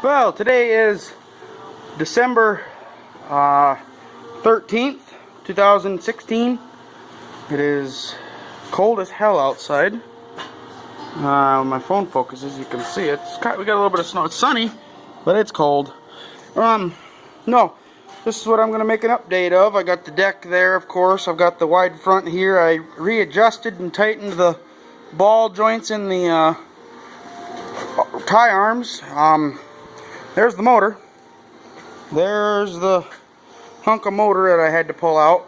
Well, today is December 13th, 2016. It is cold as hell outside. My phone focuses, you can see it. We got a little bit of snow. It's sunny, but it's cold. No, this is what I'm going to make an update of. I got the deck there, of course. I've got the wide front here. I readjusted and tightened the ball joints in the tie arms. There's the motor. There's the hunk of motor that I had to pull out.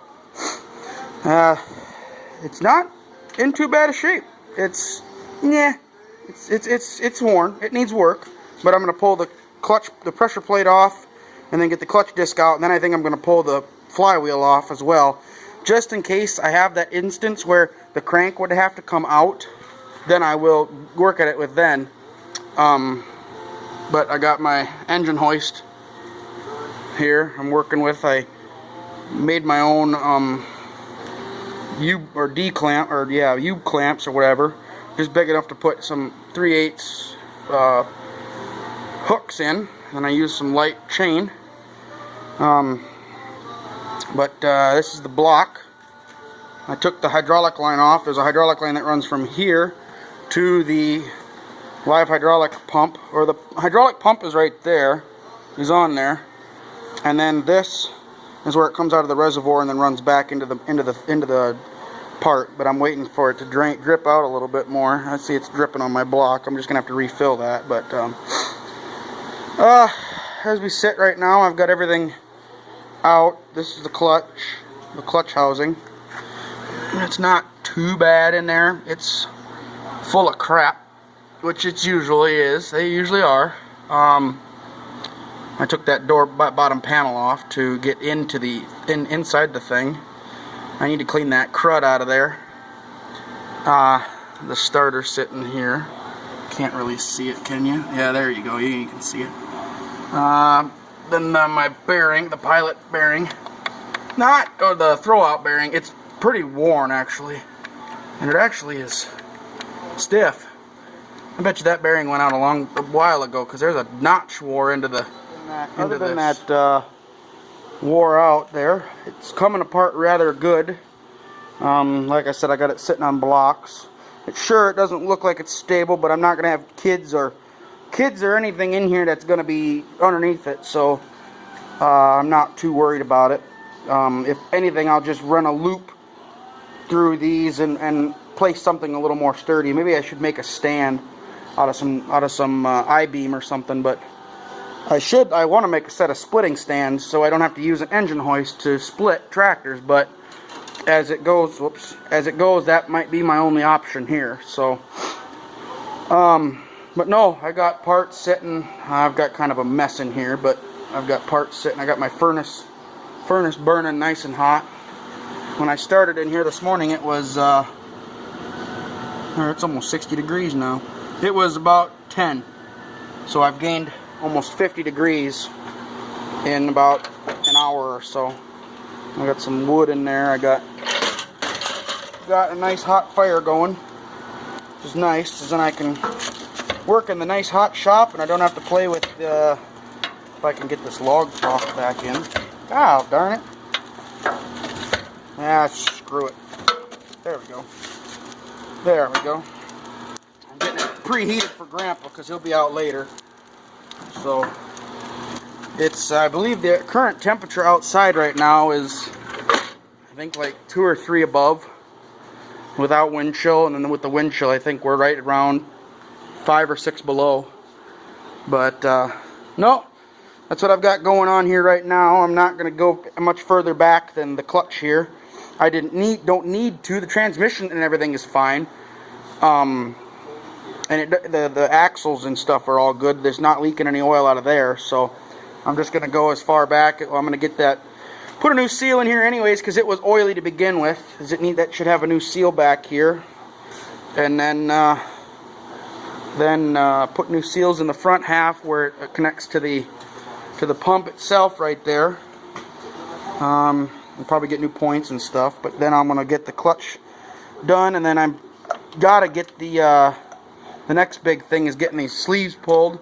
It's not in too bad a shape. It's worn. It needs work. But I'm gonna pull the pressure plate off, and then get the clutch disc out, and then I think I'm gonna pull the flywheel off as well, just in case I have that instance where the crank would have to come out. Then I will work at it with then. But I got my engine hoist here I'm working with. I made my own U or D clamp, or yeah, U clamps or whatever, just big enough to put some 3/8 hooks in, and I used some light chain. This is the block. I took the hydraulic line off. There's a hydraulic line that runs from here to the live hydraulic pump, or the hydraulic pump is right there, is on there, and then this is where it comes out of the reservoir and then runs back into the part. But I'm waiting for it to drip out a little bit more. I see it's dripping on my block. I'm just gonna have to refill that. But as we sit right now, I've got everything out. This is the clutch housing. It's not too bad in there. It's full of crap, which it usually is. They usually are. I took that door bottom panel off to get into inside the thing. I need to clean that crud out of there. The starter sitting here. Can't really see it, can you? Yeah, there you go. You can see it. Then my bearing, the pilot bearing, the throwout bearing. It's pretty worn actually, and it actually is stiff. I bet you that bearing went out a while ago, because there's a notch wore into the. Other than that, wore out there. It's coming apart rather good. Like I said, I got it sitting on blocks. It doesn't look like it's stable, but I'm not gonna have kids or anything in here that's gonna be underneath it, so I'm not too worried about it. If anything, I'll just run a loop through these and place something a little more sturdy. Maybe I should make a stand out of some I-beam or something, but I want to make a set of splitting stands so I don't have to use an engine hoist to split tractors. But as it goes, that might be my only option here. So, but no, I got parts sitting. I've got kind of a mess in here, but I've got parts sitting. I got my furnace burning nice and hot. When I started in here this morning, it was it's almost 60 degrees now. It was about 10, so I've gained almost 50 degrees in about an hour or so. I got some wood in there. I got a nice hot fire going, which is nice, because then I can work in the nice hot shop, and I don't have to play with if I can get this log trough back in. Oh, darn it. Ah, screw it. There we go. There we go. I'm getting it preheated for Grandpa, because he'll be out later. So, I believe the current temperature outside right now is, I think, like 2 or 3 above without wind chill, and then with the wind chill, I think we're right around 5 or 6 below. But no, that's what I've got going on here right now. I'm not going to go much further back than the clutch here. I don't need to. The transmission and everything is fine. And the axles and stuff are all good. There's not leaking any oil out of there, so I'm just going to go as far back. I'm going to get that, put a new seal in here anyways, because it was oily to begin with. That should have a new seal back here, and then put new seals in the front half where it connects to the pump itself right there. I'll probably get new points and stuff, but then I'm going to get the clutch done, and then I've got to get the next big thing is getting these sleeves pulled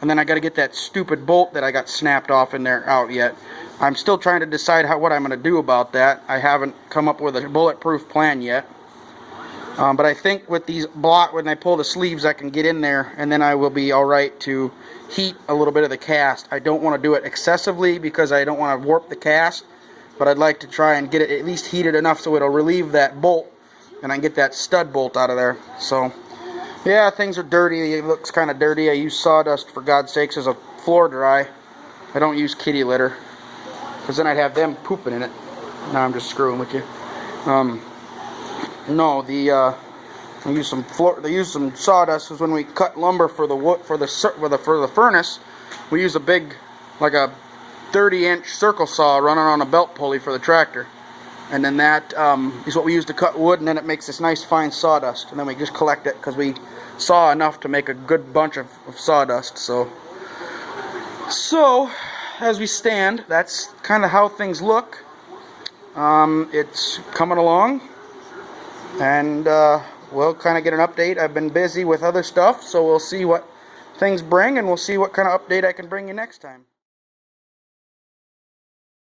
And then I got to get that stupid bolt that I got snapped off in there out yet. I'm still trying to decide what I'm going to do about that. I haven't come up with a bulletproof plan yet. But I think with these when I pull the sleeves, I can get in there, and then I will be alright to heat a little bit of the cast. I don't want to do it excessively because I don't want to warp the cast, but I'd like to try and get it at least heated enough so it'll relieve that bolt, and I can get that stud bolt out of there. So, yeah, things are dirty. It looks kind of dirty. I use sawdust, for God's sakes, as a floor dry. I don't use kitty litter, because then I'd have them pooping in it. No, I'm just screwing with you. No, they use some sawdust, because when we cut lumber for the wood for the furnace, we use a big, like a 30-inch circle saw running on a belt pulley for the tractor, and then that is what we use to cut wood, and then it makes this nice fine sawdust, and then we just collect it because we saw enough to make a good bunch of sawdust. So as we stand, that's kind of how things look. It's coming along. And we'll kind of get an update. I've been busy with other stuff, so we'll see what things bring, and we'll see what kind of update I can bring you next time.